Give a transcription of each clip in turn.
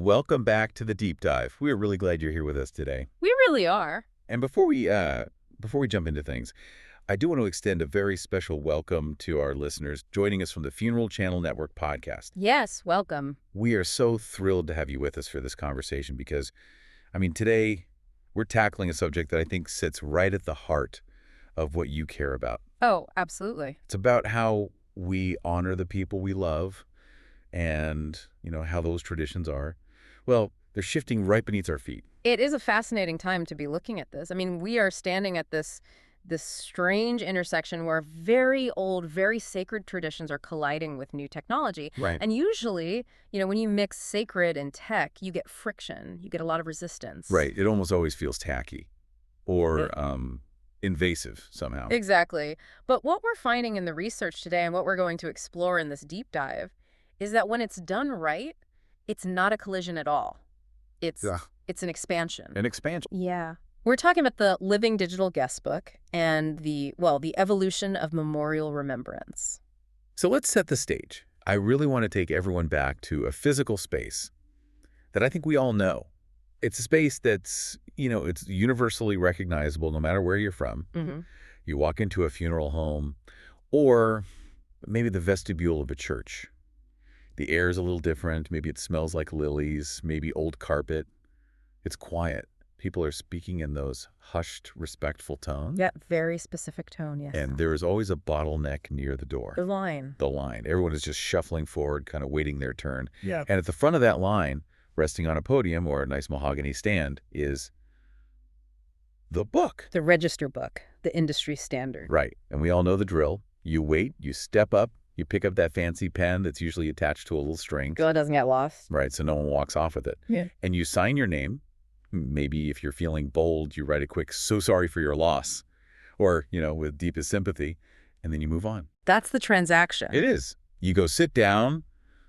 Welcome back to the deep dive. We're really glad you're here with us today. We really are. And before we jump into things, I do want to extend a very special welcome to our listeners joining us from the Funeral Channel Network podcast. Yes, welcome. We are so thrilled to have you with us for this conversation because, today we're tackling a subject that I think sits right at the heart of what you care about. Oh, absolutely. It's about how we honor the people we love and, how those traditions are. Well, they're shifting right beneath our feet. It is a fascinating time to be looking at this. We are standing at this strange intersection where very old, very sacred traditions are colliding with new technology. Right. And usually, when you mix sacred and tech, you get friction. You get a lot of resistance. Right. It almost always feels tacky or invasive somehow. Exactly. But what we're finding in the research today and what we're going to explore in this deep dive is that when it's done right, it's not a collision at all. It's an expansion. An expansion. Yeah. We're talking about the Living Digital Guestbook and the evolution of memorial remembrance. So let's set the stage. I really want to take everyone back to a physical space that I think we all know. It's a space that's, it's universally recognizable no matter where you're from. Mm-hmm. You walk into a funeral home or maybe the vestibule of a church. The air is a little different. Maybe it smells like lilies, maybe old carpet. It's quiet. People are speaking in those hushed, respectful tones. Yeah, very specific tone, yes. And there is always a bottleneck near the door. The line. The line. Everyone is just shuffling forward, kind of waiting their turn. Yeah. And at the front of that line, resting on a podium or a nice mahogany stand, is the book. The register book, the industry standard. Right. And we all know the drill. You wait, you step up, you pick up that fancy pen that's usually attached to a little string. It doesn't get lost. Right, so no one walks off with it. Yeah. And you sign your name. Maybe if you're feeling bold, you write a quick, "So sorry for your loss," or, with deepest sympathy, and then you move on. That's the transaction. It is. You go sit down,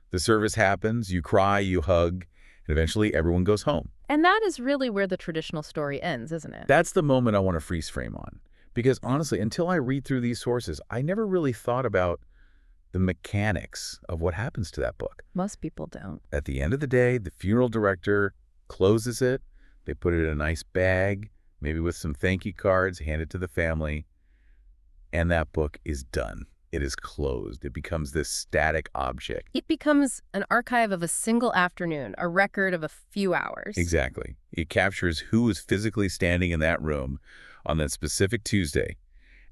the service happens, you cry, you hug, and eventually everyone goes home. And that is really where the traditional story ends, isn't it? That's the moment I want to freeze frame on. Because honestly, until I read through these sources, I never really thought about the mechanics of what happens to that book. Most people don't. At the end of the day, the funeral director closes it. They put it in a nice bag, maybe with some thank you cards, hand it to the family, and that book is done. It is closed. It becomes this static object. It becomes an archive of a single afternoon, a record of a few hours. Exactly. It captures who was physically standing in that room on that specific Tuesday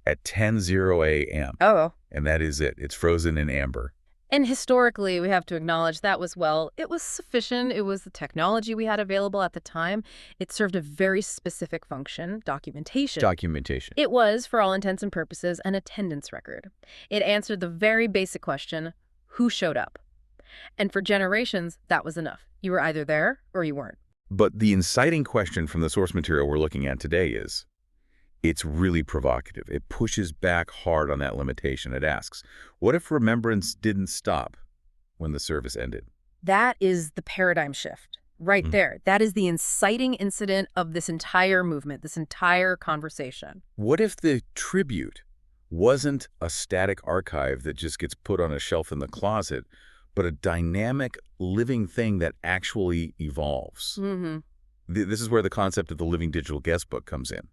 at 10:00 a.m. Oh. And that is it. It's frozen in amber. And historically, we have to acknowledge that it was sufficient. It was the technology we had available at the time. It served a very specific function, documentation. Documentation. It was, for all intents and purposes, an attendance record. It answered the very basic question, who showed up? And for generations, that was enough. You were either there or you weren't. But the inciting question from the source material we're looking at today is, it's really provocative. It pushes back hard on that limitation. It asks, what if remembrance didn't stop when the service ended? That is the paradigm shift right there. That is the inciting incident of this entire movement, this entire conversation. What if the tribute wasn't a static archive that just gets put on a shelf in the closet, but a dynamic, living thing that actually evolves? Mm-hmm. This is where the concept of the Living Digital Guestbook comes in.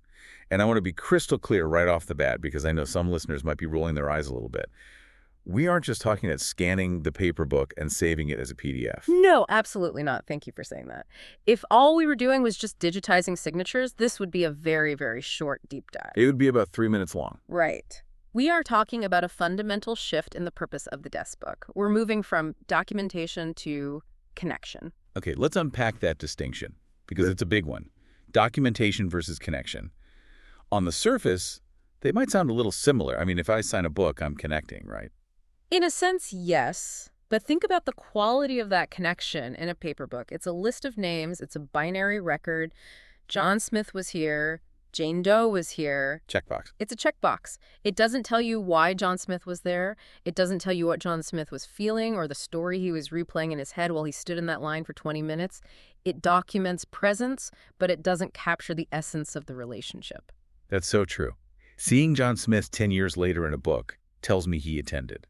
And I want to be crystal clear right off the bat because I know some listeners might be rolling their eyes a little bit. We aren't just talking about scanning the paper book and saving it as a PDF. No, absolutely not. Thank you for saying that. If all we were doing was just digitizing signatures, this would be a very, very short deep dive. It would be about 3 minutes long. Right. We are talking about a fundamental shift in the purpose of the desk book. We're moving from documentation to connection. Okay, let's unpack that distinction because it's a big one. Documentation versus connection. On the surface, they might sound a little similar. If I sign a book, I'm connecting, right? In a sense, yes. But think about the quality of that connection in a paper book. It's a list of names. It's a binary record. John Smith was here. Jane Doe was here. Checkbox. It's a checkbox. It doesn't tell you why John Smith was there. It doesn't tell you what John Smith was feeling or the story he was replaying in his head while he stood in that line for 20 minutes. It documents presence, but it doesn't capture the essence of the relationship. That's so true. Seeing John Smith 10 years later in a book tells me he attended.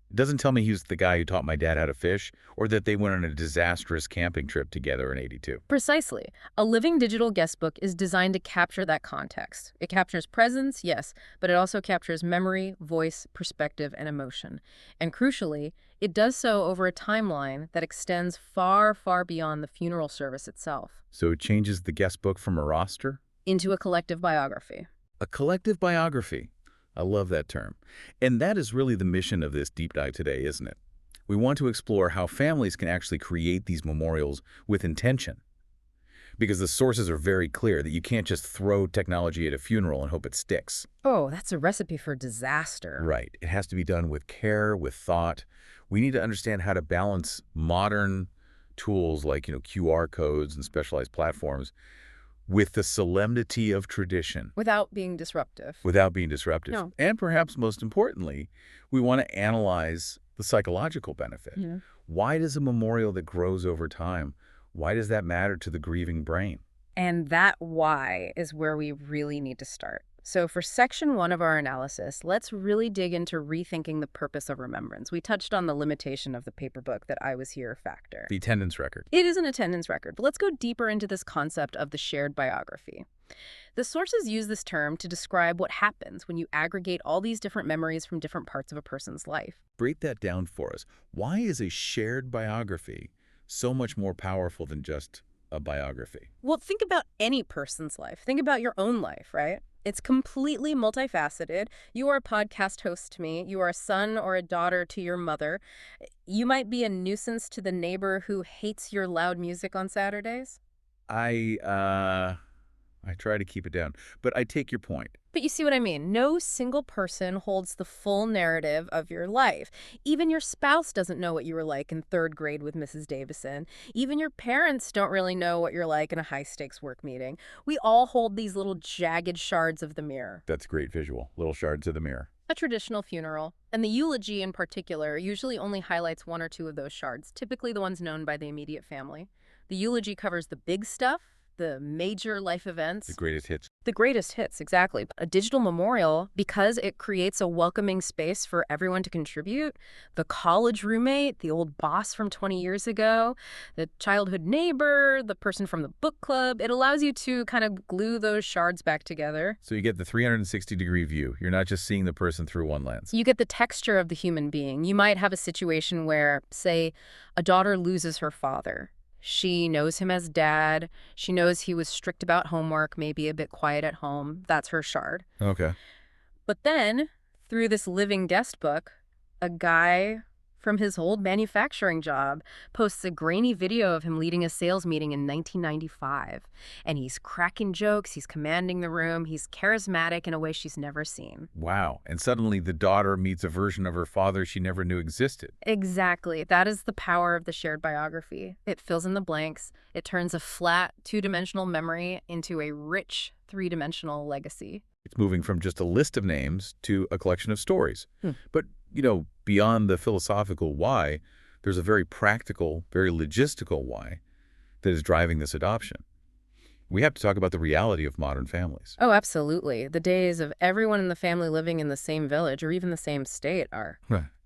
It doesn't tell me he was the guy who taught my dad how to fish or that they went on a disastrous camping trip together in '82. Precisely. A living digital guestbook is designed to capture that context. It captures presence, yes, but it also captures memory, voice, perspective, and emotion. And crucially, it does so over a timeline that extends far, far beyond the funeral service itself. So it changes the guestbook from a roster? Into a collective biography. A collective biography. I love that term. And that is really the mission of this deep dive today, isn't it? We want to explore how families can actually create these memorials with intention. Because the sources are very clear that you can't just throw technology at a funeral and hope it sticks. Oh, that's a recipe for disaster. Right. It has to be done with care, with thought. We need to understand how to balance modern tools like, QR codes and specialized platforms with the solemnity of tradition. Without being disruptive. Without being disruptive. No. And perhaps most importantly, we want to analyze the psychological benefit. Yeah. Why does a memorial that grows over time, why does that matter to the grieving brain? And that why is where we really need to start. So for section 1 of our analysis, let's really dig into rethinking the purpose of remembrance. We touched on the limitation of the paper book that I was here factor. The attendance record. It is an attendance record, but let's go deeper into this concept of the shared biography. The sources use this term to describe what happens when you aggregate all these different memories from different parts of a person's life. Break that down for us. Why is a shared biography so much more powerful than just a biography? Well, think about any person's life. Think about your own life, right? It's completely multifaceted. You are a podcast host to me. You are a son or a daughter to your mother. You might be a nuisance to the neighbor who hates your loud music on Saturdays. I try to keep it down, but I take your point. But you see what I mean? No single person holds the full narrative of your life. Even your spouse doesn't know what you were like in 3rd grade with Mrs. Davison. Even your parents don't really know what you're like in a high-stakes work meeting. We all hold these little jagged shards of the mirror. That's great visual. Little shards of the mirror. A traditional funeral, and the eulogy in particular, usually only highlights 1 or 2 of those shards, typically the ones known by the immediate family. The eulogy covers the big stuff, the major life events. The greatest hits. The greatest hits, exactly. A digital memorial, because it creates a welcoming space for everyone to contribute, the college roommate, the old boss from 20 years ago, the childhood neighbor, the person from the book club, it allows you to kind of glue those shards back together. So you get the 360-degree view. You're not just seeing the person through one lens. You get the texture of the human being. You might have a situation where, say, a daughter loses her father. She knows him as dad. She knows he was strict about homework, maybe a bit quiet at home. That's her shard. Okay. But then, through this living guest book, a guy from his old manufacturing job posts a grainy video of him leading a sales meeting in 1995. And he's cracking jokes, he's commanding the room, he's charismatic in a way she's never seen. Wow. And suddenly the daughter meets a version of her father she never knew existed. Exactly. That is the power of the shared biography. It fills in the blanks. It turns a flat, 2-dimensional memory into a rich, 3-dimensional legacy. It's moving from just a list of names to a collection of stories. But, beyond the philosophical why, there's a very practical, very logistical why that is driving this adoption. We have to talk about the reality of modern families. Oh, absolutely. The days of everyone in the family living in the same village or even the same state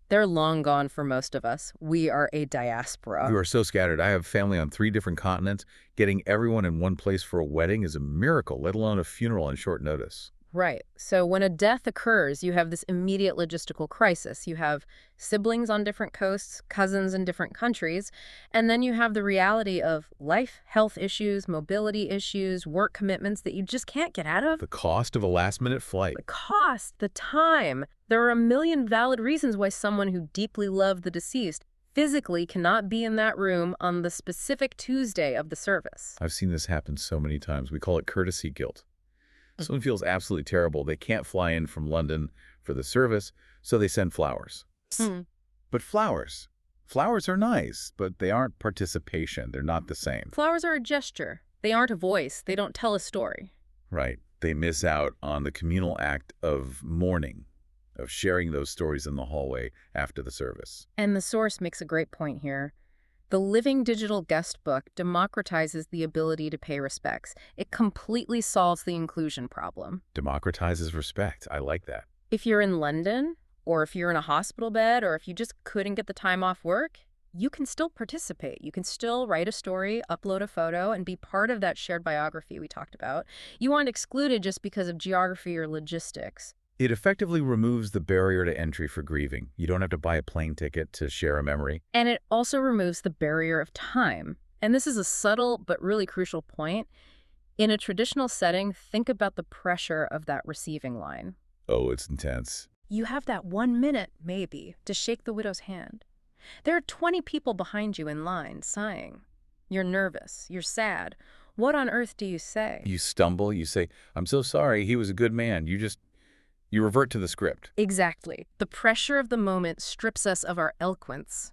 they're long gone for most of us. We are a diaspora. We are so scattered. I have family on 3 different continents. Getting everyone in one place for a wedding is a miracle, let alone a funeral on short notice. Right. So when a death occurs, you have this immediate logistical crisis. You have siblings on different coasts, cousins in different countries, and then you have the reality of life, health issues, mobility issues, work commitments that you just can't get out of. The cost of a last-minute flight. The cost, the time. There are a million valid reasons why someone who deeply loved the deceased physically cannot be in that room on the specific Tuesday of the service. I've seen this happen so many times. We call it courtesy guilt. Someone feels absolutely terrible. They can't fly in from London for the service, so they send flowers. But flowers are nice, but they aren't participation. They're not the same. Flowers are a gesture. They aren't a voice. They don't tell a story. Right. They miss out on the communal act of mourning, of sharing those stories in the hallway after the service. And the source makes a great point here. The living digital guest book democratizes the ability to pay respects. It completely solves the inclusion problem. Democratizes respect. I like that. If you're in London, Or if you're in a hospital bed, or if you just couldn't get the time off work, you can still participate. You can still write a story, upload a photo, and be part of that shared biography we talked about. You aren't excluded just because of geography or logistics. It effectively removes the barrier to entry for grieving. You don't have to buy a plane ticket to share a memory. And it also removes the barrier of time. And this is a subtle but really crucial point. In a traditional setting, think about the pressure of that receiving line. Oh, it's intense. You have that 1 minute, maybe, to shake the widow's hand. There are 20 people behind you in line, sighing. You're nervous. You're sad. What on earth do you say? You stumble, you say, "I'm so sorry, he was a good man." You revert to the script. Exactly. The pressure of the moment strips us of our eloquence.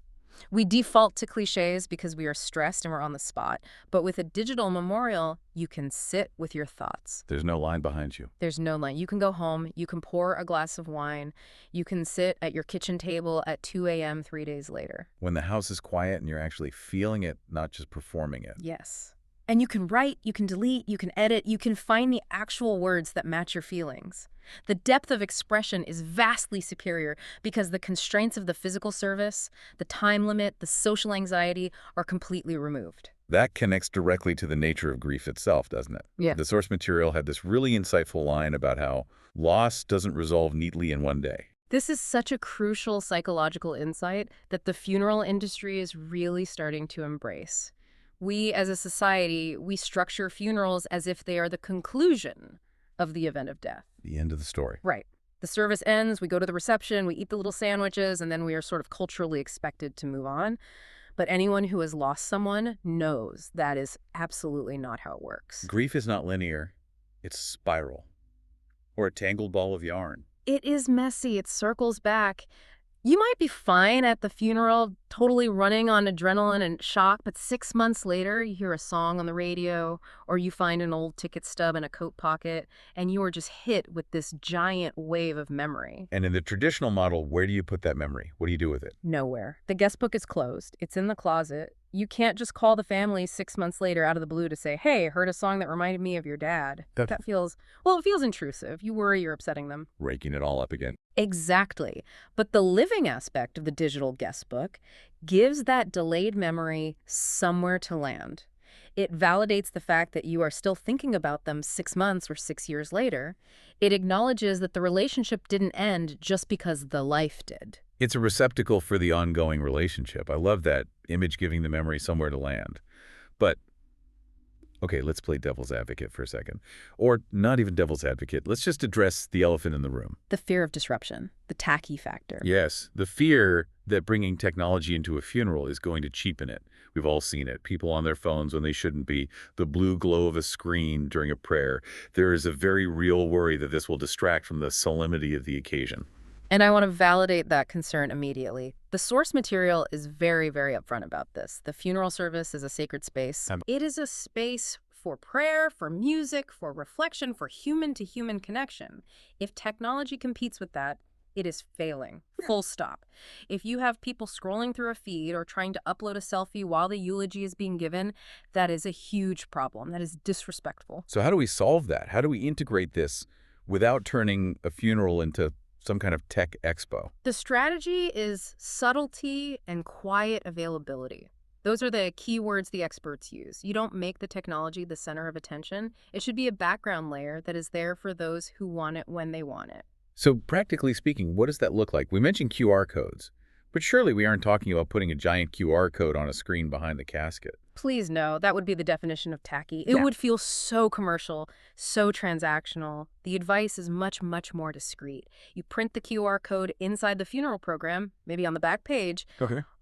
We default to cliches because we are stressed and we're on the spot. But with a digital memorial, you can sit with your thoughts. There's no line behind you. There's no line. You can go home. You can pour a glass of wine. You can sit at your kitchen table at 2 a.m. 3 days later. When the house is quiet and you're actually feeling it, not just performing it. Yes. And you can write, you can delete, you can edit, you can find the actual words that match your feelings. The depth of expression is vastly superior because the constraints of the physical service, the time limit, the social anxiety are completely removed. That connects directly to the nature of grief itself, doesn't it? Yeah. The source material had this really insightful line about how loss doesn't resolve neatly in one day. This is such a crucial psychological insight that the funeral industry is really starting to embrace. We, as a society, we structure funerals as if they are the conclusion of the event of death. The end of the story. Right. The service ends, we go to the reception, we eat the little sandwiches, and then we are sort of culturally expected to move on. But anyone who has lost someone knows that is absolutely not how it works. Grief is not linear. It's a spiral. Or a tangled ball of yarn. It is messy. It circles back. You might be fine at the funeral, totally running on adrenaline and shock, but 6 months later, you hear a song on the radio, or you find an old ticket stub in a coat pocket, and you are just hit with this giant wave of memory. And in the traditional model, where do you put that memory? What do you do with it? Nowhere. The guest book is closed. It's in the closet. You can't just call the family 6 months later out of the blue to say, "Hey, heard a song that reminded me of your dad." That feels, well, it feels intrusive. You worry you're upsetting them. Raking it all up again. Exactly. But the living aspect of the digital guest book gives that delayed memory somewhere to land. It validates the fact that you are still thinking about them 6 months or 6 years later. It acknowledges that the relationship didn't end just because the life did. It's a receptacle for the ongoing relationship. I love that image, giving the memory somewhere to land. But, okay, let's play devil's advocate for a second. Or not even devil's advocate. Let's just address the elephant in the room. The fear of disruption, the tacky factor. Yes, the fear that bringing technology into a funeral is going to cheapen it. We've all seen it. People on their phones when they shouldn't be, the blue glow of a screen during a prayer. There is a very real worry that this will distract from the solemnity of the occasion. And I want to validate that concern immediately. The source material is very, very upfront about this. The funeral service is a sacred space. It is a space for prayer, for music, for reflection, for human-to-human connection. If technology competes with that, it is failing. Full stop. If you have people scrolling through a feed or trying to upload a selfie while the eulogy is being given, that is a huge problem. That is disrespectful. So how do we solve that? How do we integrate this without turning a funeral into some kind of tech expo? The strategy is subtlety and quiet availability. Those are the key words the experts use. You don't make the technology the center of attention. It should be a background layer that is there for those who want it when they want it. So practically speaking, what does that look like? We mentioned QR codes, but surely we aren't talking about putting a giant QR code on a screen behind the casket. Please no, that would be the definition of tacky. It would feel so commercial, so transactional. The advice is much, much more discreet. You print the QR code inside the funeral program, maybe on the back page,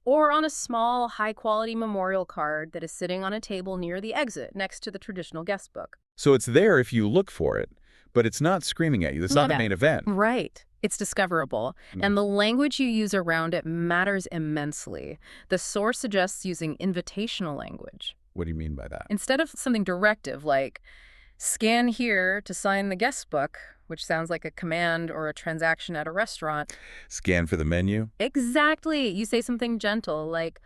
or on a small, high-quality memorial card that is sitting on a table near the exit next to the traditional guest book. So it's there if you look for it, but it's not screaming at you. That's not the main event. Right. It's discoverable. And the language you use around it matters immensely. The source suggests using invitational language. What do you mean by that? Instead of something directive like, scan here to sign the guest book, which sounds like a command or a transaction at a restaurant. Scan for the menu? Exactly. You say something gentle like,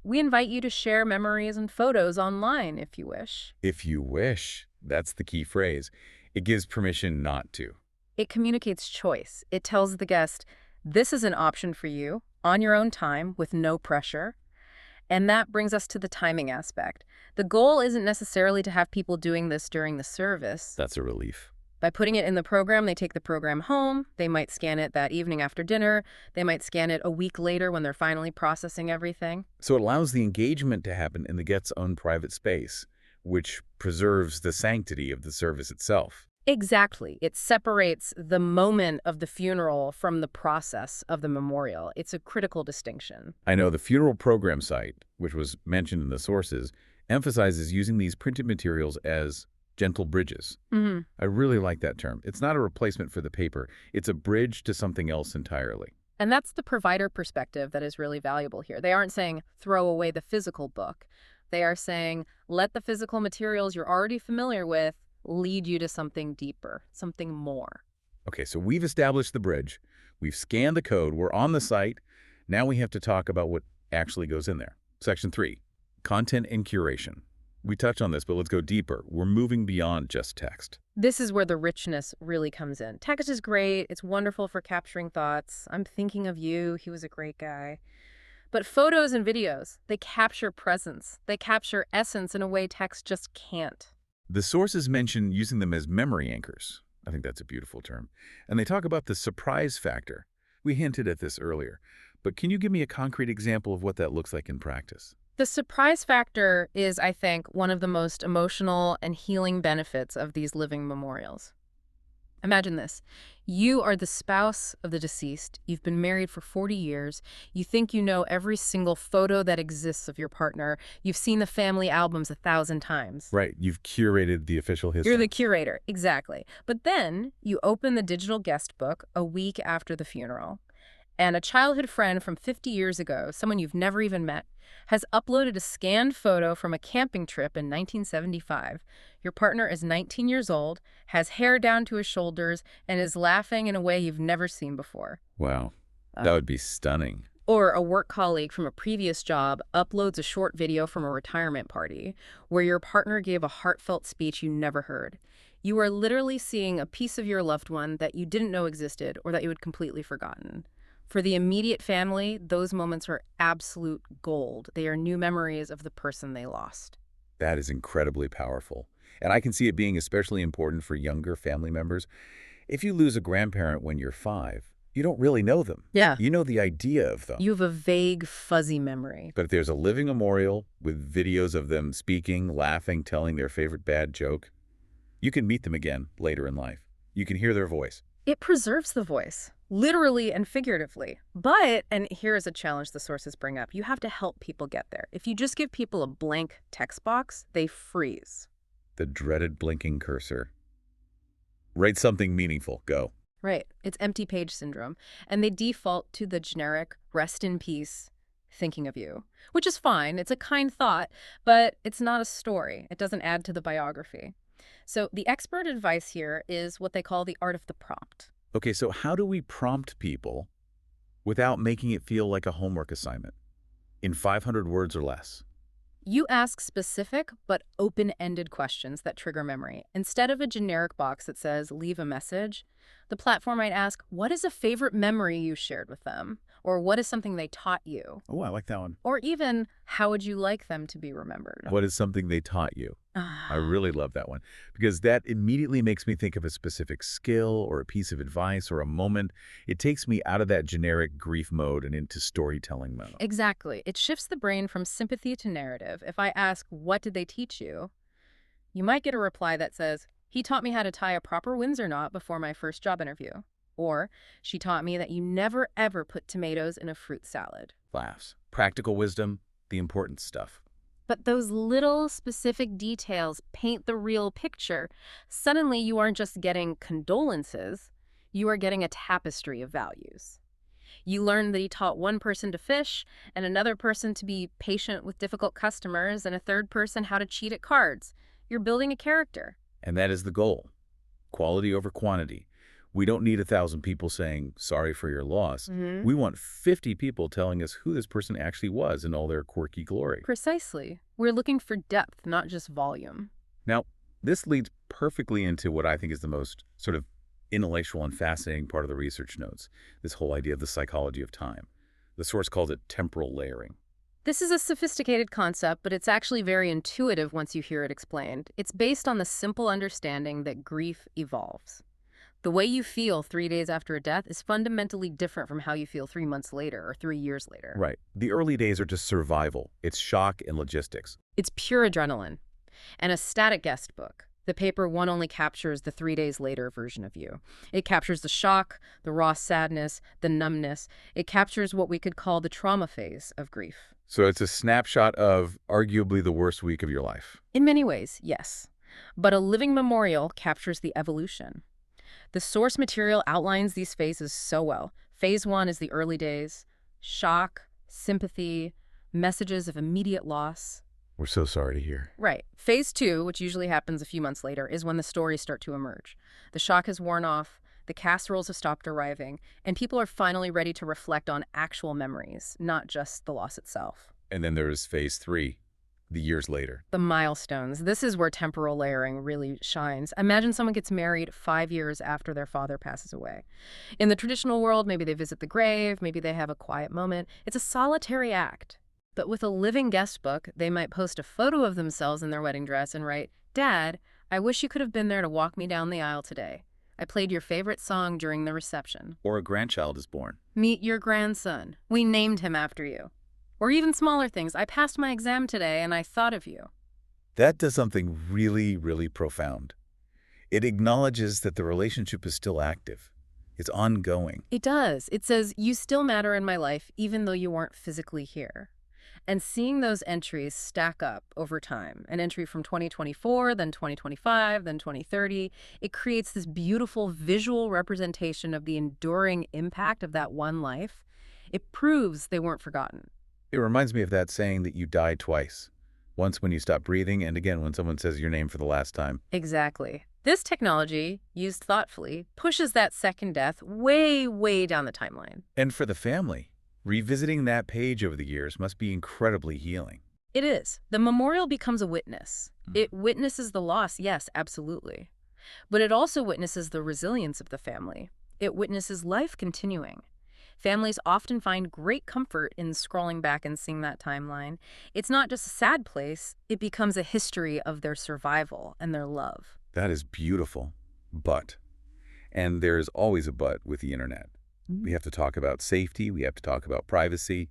we invite you to share memories and photos online if you wish. If you wish. That's the key phrase. It gives permission not to. It communicates choice. It tells the guest, This is an option for you on your own time with no pressure. And that brings us to the timing aspect. The goal isn't necessarily to have people doing this during the service. That's a relief. By putting it in the program, they take the program home. They might scan it that evening after dinner. They might scan it a week later when they're finally processing everything. So it allows the engagement to happen in the guest's own private space, which preserves the sanctity of the service itself. Exactly. It separates the moment of the funeral from the process of the memorial. It's a critical distinction. I know the funeral program site, which was mentioned in the sources, emphasizes using these printed materials as gentle bridges. I really like that term. It's not a replacement for the paper. It's a bridge to something else entirely. And that's the provider perspective that is really valuable here. They aren't saying throw away the physical book. They are saying let the physical materials you're already familiar with lead you to something deeper, something more. Okay, so we've established the bridge. We've scanned the code. We're on the site. Now we have to talk about what actually goes in there. Section 3, content and curation. We touched on this, but let's go deeper. We're moving beyond just text. This is where the richness really comes in. Text is great. It's wonderful for capturing thoughts. I'm thinking of you. He was a great guy. But photos and videos, they capture presence. They capture essence in a way text just can't. The sources mention using them as memory anchors. I think that's a beautiful term. And they talk about the surprise factor. We hinted at this earlier, but can you give me a concrete example of what that looks like in practice? The surprise factor is, I think, one of the most emotional and healing benefits of these living memorials. Imagine this. You are the spouse of the deceased. You've been married for 40 years. You think you know every single photo that exists of your partner. You've seen the family albums 1,000 times. Right, you've curated the official history. You're the curator, exactly. But then you open the digital guest book a week after the funeral, and a childhood friend from 50 years ago, someone you've never even met, has uploaded a scanned photo from a camping trip in 1975. Your partner is 19 years old, has hair down to his shoulders, and is laughing in a way you've never seen before. Wow, that would be stunning. Or a work colleague from a previous job uploads a short video from a retirement party where your partner gave a heartfelt speech you never heard. You are literally seeing a piece of your loved one that you didn't know existed or that you had completely forgotten. For the immediate family, those moments are absolute gold. They are new memories of the person they lost. That is incredibly powerful. And I can see it being especially important for younger family members. If you lose a grandparent when you're 5, you don't really know them. Yeah. You know the idea of them. You have a vague, fuzzy memory. But if there's a living memorial with videos of them speaking, laughing, telling their favorite bad joke, you can meet them again later in life. You can hear their voice. It preserves the voice, literally and figuratively. But, and here is a challenge the sources bring up, you have to help people get there. If you just give people a blank text box, they freeze. The dreaded blinking cursor. Write something meaningful. Go. Right. It's empty page syndrome. And they default to the generic, rest in peace, thinking of you, which is fine. It's a kind thought, but it's not a story. It doesn't add to the biography. So the expert advice here is what they call the art of the prompt. Okay, so how do we prompt people without making it feel like a homework assignment in 500 words or less? You ask specific but open-ended questions that trigger memory. Instead of a generic box that says, leave a message, the platform might ask, what is a favorite memory you shared with them? Or what is something they taught you? Oh, I like that one. Or even, how would you like them to be remembered? What is something they taught you? I really love that one because that immediately makes me think of a specific skill or a piece of advice or a moment. It takes me out of that generic grief mode and into storytelling mode. Exactly. It shifts the brain from sympathy to narrative. If I ask, what did they teach you? You might get a reply that says, he taught me how to tie a proper Windsor knot before my first job interview. Or, she taught me that you never ever put tomatoes in a fruit salad. Laughs. Practical wisdom, the important stuff. But those little specific details paint the real picture. Suddenly, you aren't just getting condolences, you are getting a tapestry of values. You learn that he taught one person to fish, and another person to be patient with difficult customers, and a third person how to cheat at cards. You're building a character. And that is the goal. Quality over quantity. We don't need 1,000 people saying, sorry for your loss. We want 50 people telling us who this person actually was in all their quirky glory. Precisely. We're looking for depth, not just volume. Now, this leads perfectly into what I think is the most sort of intellectual and fascinating part of the research notes, this whole idea of the psychology of time. The source calls it temporal layering. This is a sophisticated concept, but it's actually very intuitive once you hear it explained. It's based on the simple understanding that grief evolves. The way you feel 3 days after a death is fundamentally different from how you feel 3 months later or 3 years later. Right. The early days are just survival. It's shock and logistics. It's pure adrenaline. And a static guest book. The paper one only captures the 3 days later version of you. It captures the shock, the raw sadness, the numbness. It captures what we could call the trauma phase of grief. So it's a snapshot of arguably the worst week of your life. In many ways, yes. But a living memorial captures the evolution. The source material outlines these phases so well. Phase 1 is the early days, shock, sympathy, messages of immediate loss. We're so sorry to hear. Right. Phase 2, which usually happens a few months later, is when the stories start to emerge. The shock has worn off, the casseroles have stopped arriving, and people are finally ready to reflect on actual memories, not just the loss itself. And then there's phase 3, the years later. The milestones. This is where temporal layering really shines. Imagine someone gets married 5 years after their father passes away. In the traditional world, maybe they visit the grave, maybe they have a quiet moment. It's a solitary act. But with a living guest book, they might post a photo of themselves in their wedding dress and write, "Dad, I wish you could have been there to walk me down the aisle today. I played your favorite song during the reception. Or a grandchild is born. Meet your grandson. We named him after you." Or even smaller things. "I passed my exam today and I thought of you." That does something really, really profound. It acknowledges that the relationship is still active. It's ongoing. It does. It says, "You still matter in my life, even though you weren't physically here." And seeing those entries stack up over time, an entry from 2024, then 2025, then 2030, it creates this beautiful visual representation of the enduring impact of that one life. It proves they weren't forgotten. It reminds me of that saying that you die twice. Once when you stop breathing, and again when someone says your name for the last time. Exactly. This technology, used thoughtfully, pushes that second death way, way down the timeline. And for the family, revisiting that page over the years must be incredibly healing. It is. The memorial becomes a witness. It witnesses the loss, yes, absolutely. But it also witnesses the resilience of the family. It witnesses life continuing. Families often find great comfort in scrolling back and seeing that timeline. It's not just a sad place, it becomes a history of their survival and their love. That is beautiful. But, and there's always a but with the internet. We have to talk about safety, we have to talk about privacy,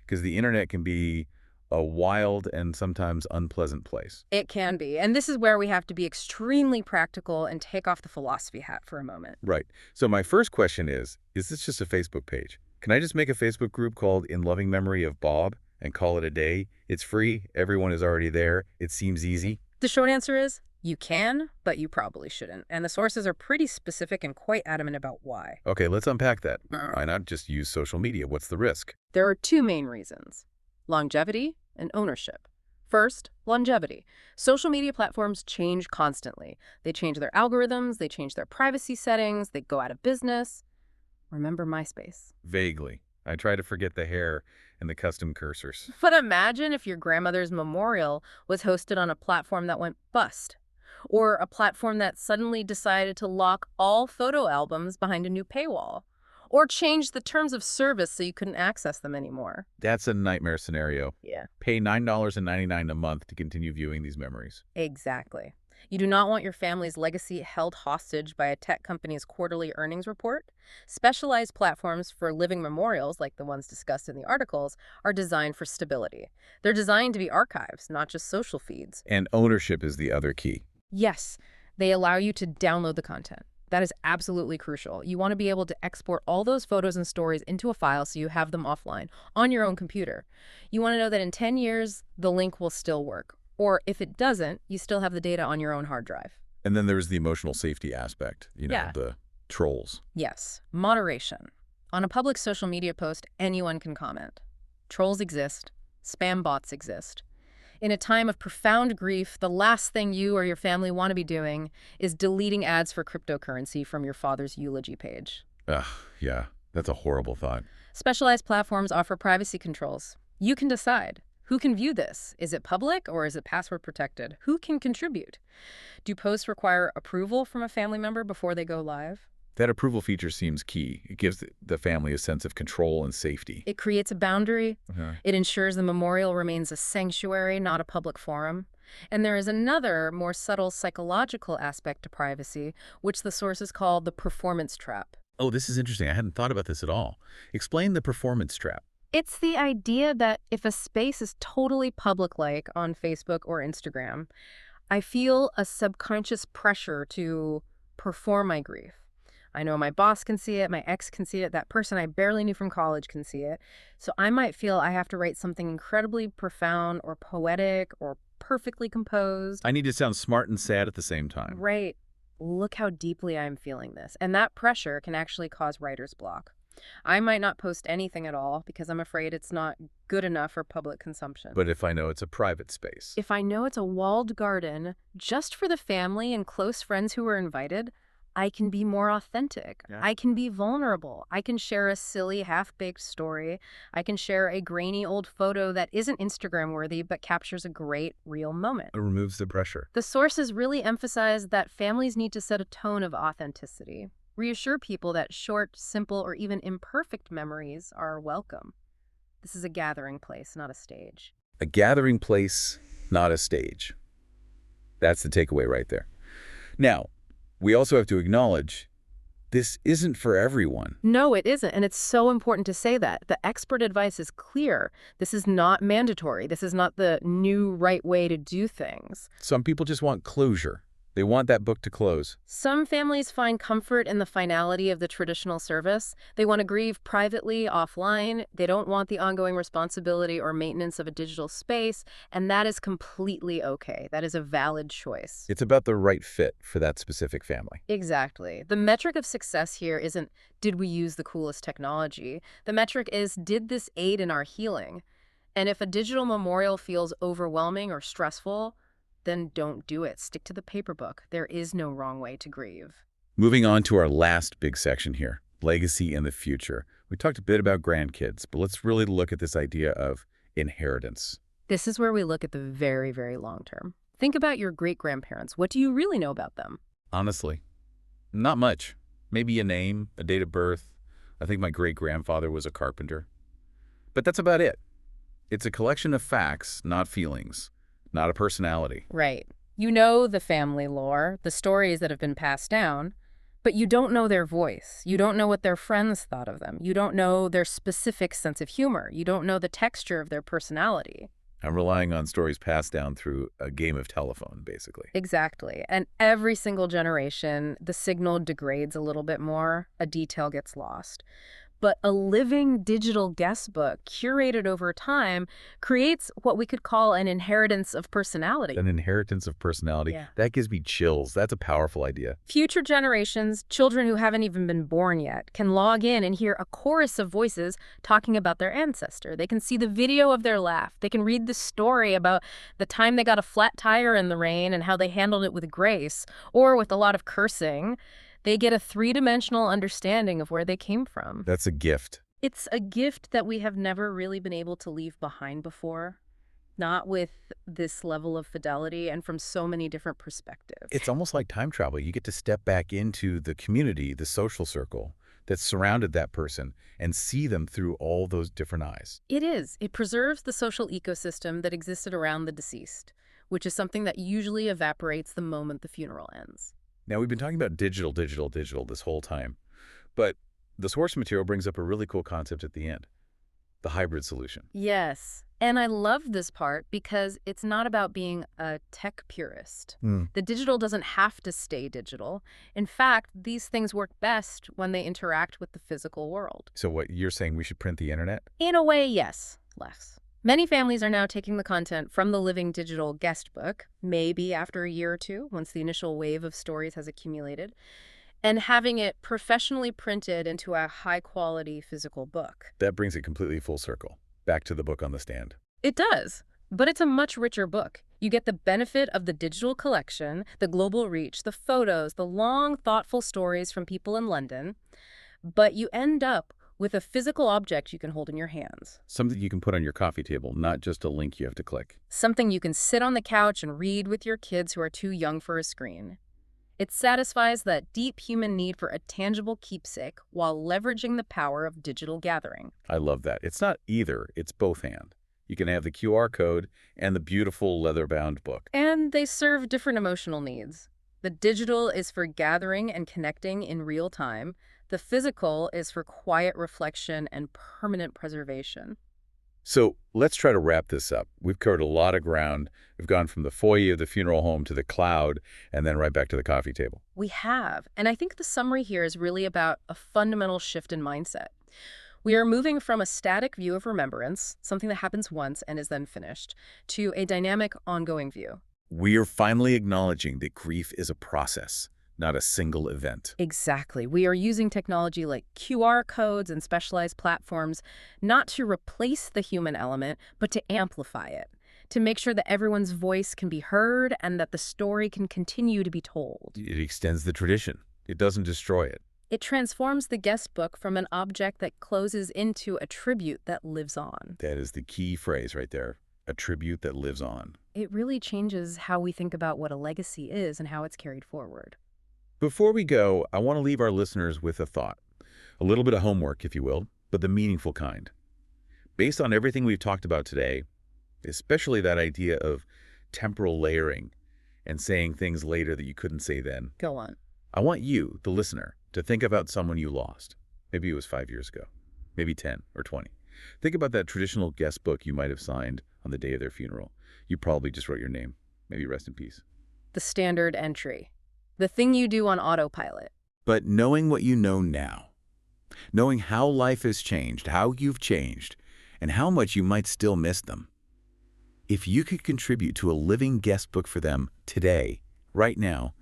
because the internet can be a wild and sometimes unpleasant place. It can be. And this is where we have to be extremely practical and take off the philosophy hat for a moment. Right. So my first question is this just a Facebook page? Can I just make a Facebook group called In Loving Memory of Bob and call it a day? It's free, everyone is already there, it seems easy. The short answer is, you can, but you probably shouldn't. And the sources are pretty specific and quite adamant about why. Okay, let's unpack that. Why not just use social media? What's the risk? There are two main reasons: longevity and ownership. First, longevity. Social media platforms change constantly. They change their algorithms, they change their privacy settings, they go out of business. Remember MySpace? Vaguely. I try to forget the hair and the custom cursors. But imagine if your grandmother's memorial was hosted on a platform that went bust, or a platform that suddenly decided to lock all photo albums behind a new paywall, or change the terms of service so you couldn't access them anymore. That's a nightmare scenario. Yeah. Pay $9.99 a month to continue viewing these memories. Exactly. You do not want your family's legacy held hostage by a tech company's quarterly earnings report. Specialized platforms for living memorials, like the ones discussed in the articles, are designed for stability. They're designed to be archives, not just social feeds. And ownership is the other key. Yes, they allow you to download the content. That is absolutely crucial. You want to be able to export all those photos and stories into a file so you have them offline, on your own computer. You want to know that in 10 years, the link will still work. Or if it doesn't, you still have the data on your own hard drive. And then there's the emotional safety aspect, the trolls. Yes, moderation. On a public social media post, anyone can comment. Trolls exist. Spam bots exist. In a time of profound grief, the last thing you or your family want to be doing is deleting ads for cryptocurrency from your father's eulogy page. Ugh, yeah, that's a horrible thought. Specialized platforms offer privacy controls. You can decide. Who can view this? Is it public or is it password protected? Who can contribute? Do posts require approval from a family member before they go live? That approval feature seems key. It gives the family a sense of control and safety. It creates a boundary. Uh-huh. It ensures the memorial remains a sanctuary, not a public forum. And there is another, more subtle psychological aspect to privacy, which the sources call the performance trap. Oh, this is interesting. I hadn't thought about this at all. Explain the performance trap. It's the idea that if a space is totally public-like on Facebook or Instagram, I feel a subconscious pressure to perform my grief. I know my boss can see it, my ex can see it, that person I barely knew from college can see it. So I might feel I have to write something incredibly profound or poetic or perfectly composed. I need to sound smart and sad at the same time. Right. Look how deeply I'm feeling this. And that pressure can actually cause writer's block. I might not post anything at all because I'm afraid it's not good enough for public consumption. But if I know it's a private space. If I know it's a walled garden just for the family and close friends who are invited, I can be more authentic. Yeah. I can be vulnerable. I can share a silly, half-baked story. I can share a grainy old photo that isn't Instagram-worthy but captures a great, real moment. It removes the pressure. The sources really emphasize that families need to set a tone of authenticity. Reassure people that short, simple, or even imperfect memories are welcome. This is a gathering place, not a stage. A gathering place, not a stage. That's the takeaway right there. Now, we also have to acknowledge this isn't for everyone. No, it isn't, and it's so important to say that. The expert advice is clear. This is not mandatory. This is not the new right way to do things. Some people just want closure. They want that book to close. Some families find comfort in the finality of the traditional service. They want to grieve privately, offline. They don't want the ongoing responsibility or maintenance of a digital space, and that is completely okay. That is a valid choice. It's about the right fit for that specific family. Exactly. The metric of success here isn't, did we use the coolest technology? The metric is, did this aid in our healing? And if a digital memorial feels overwhelming or stressful, then don't do it. Stick to the paper book. There is no wrong way to grieve. Moving on to our last big section here, legacy and the future. We talked a bit about grandkids, but let's really look at this idea of inheritance. This is where we look at the very, very long term. Think about your great-grandparents. What do you really know about them? Honestly, not much. Maybe a name, a date of birth. I think my great-grandfather was a carpenter. But that's about it. It's a collection of facts, not feelings. Not a personality. Right. You know the family lore, the stories that have been passed down, but you don't know their voice. You don't know what their friends thought of them. You don't know their specific sense of humor. You don't know the texture of their personality. I'm relying on stories passed down through a game of telephone, basically. Exactly. And every single generation, the signal degrades a little bit more, a detail gets lost. But a living digital guest book curated over time creates what we could call an inheritance of personality. An inheritance of personality. Yeah. That gives me chills. That's a powerful idea. Future generations, children who haven't even been born yet, can log in and hear a chorus of voices talking about their ancestor. They can see the video of their laugh. They can read the story about the time they got a flat tire in the rain and how they handled it with grace, or with a lot of cursing. They get a three-dimensional understanding of where they came from. That's a gift. It's a gift that we have never really been able to leave behind before, not with this level of fidelity and from so many different perspectives. It's almost like time travel. You get to step back into the community, the social circle that surrounded that person and see them through all those different eyes. It is. It preserves the social ecosystem that existed around the deceased, which is something that usually evaporates the moment the funeral ends. Now, we've been talking about digital this whole time, but the source material brings up a really cool concept at the end, the hybrid solution. Yes. And I love this part because it's not about being a tech purist. The digital doesn't have to stay digital. In fact, these things work best when they interact with the physical world. So what, you're saying we should print the internet? In a way, yes. Less. Many families are now taking the content from the living digital guest book, maybe after a year or two, once the initial wave of stories has accumulated, and having it professionally printed into a high-quality physical book. That brings it completely full circle, back to the book on the stand. It does, but it's a much richer book. You get the benefit of the digital collection, the global reach, the photos, the long, thoughtful stories from people in London, but you end up with a physical object you can hold in your hands. Something you can put on your coffee table, not just a link you have to click. Something you can sit on the couch and read with your kids who are too young for a screen. It satisfies that deep human need for a tangible keepsake while leveraging the power of digital gathering. I love that. It's not either, it's both and. You can have the QR code and the beautiful leather-bound book. And they serve different emotional needs. The digital is for gathering and connecting in real time. The physical is for quiet reflection and permanent preservation. So let's try to wrap this up. We've covered a lot of ground. We've gone from the foyer of the funeral home to the cloud and then right back to the coffee table. We have. And I think the summary here is really about a fundamental shift in mindset. We are moving from a static view of remembrance, something that happens once and is then finished, to a dynamic, ongoing view. We are finally acknowledging that grief is a process, not a single event. Exactly. We are using technology like QR codes and specialized platforms not to replace the human element, but to amplify it, to make sure that everyone's voice can be heard and that the story can continue to be told. It extends the tradition. It doesn't destroy it. It transforms the guest book from an object that closes into a tribute that lives on. That is the key phrase right there, a tribute that lives on. It really changes how we think about what a legacy is and how it's carried forward. Before we go, I want to leave our listeners with a thought. A little bit of homework, if you will, but the meaningful kind. Based on everything we've talked about today, especially that idea of temporal layering and saying things later that you couldn't say then, Go on. I want you, the listener, to think about someone you lost. Maybe it was 5 years ago, maybe 10 or 20. Think about that traditional guest book you might have signed on the day of their funeral. You probably just wrote your name, maybe rest in peace. The standard entry. The thing you do on autopilot. But knowing what you know now, knowing how life has changed, how you've changed, and how much you might still miss them, if you could contribute to a living guest book for them today, right now,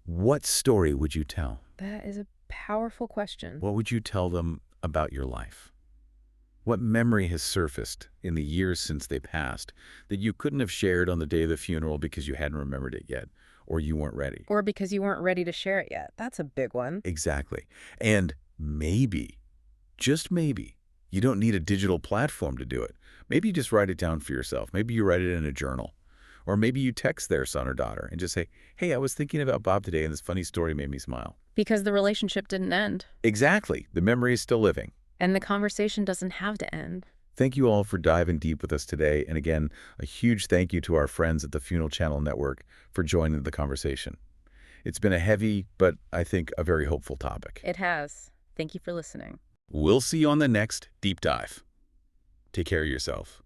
what story would you tell? That is a powerful question. What would you tell them about your life? What memory has surfaced in the years since they passed that you couldn't have shared on the day of the funeral because you hadn't remembered it yet, or you weren't ready? Or because you weren't ready to share it yet. That's a big one. Exactly. And maybe, just maybe, you don't need a digital platform to do it. Maybe you just write it down for yourself. Maybe you write it in a journal. Or maybe you text their son or daughter and just say, hey, I was thinking about Bob today and this funny story made me smile. Because the relationship didn't end. Exactly. The memory is still living. And the conversation doesn't have to end. Thank you all for diving deep with us today. And again, a huge thank you to our friends at the Funeral Channel Network for joining the conversation. It's been a heavy, but I think a very hopeful topic. It has. Thank you for listening. We'll see you on the next Deep Dive. Take care of yourself.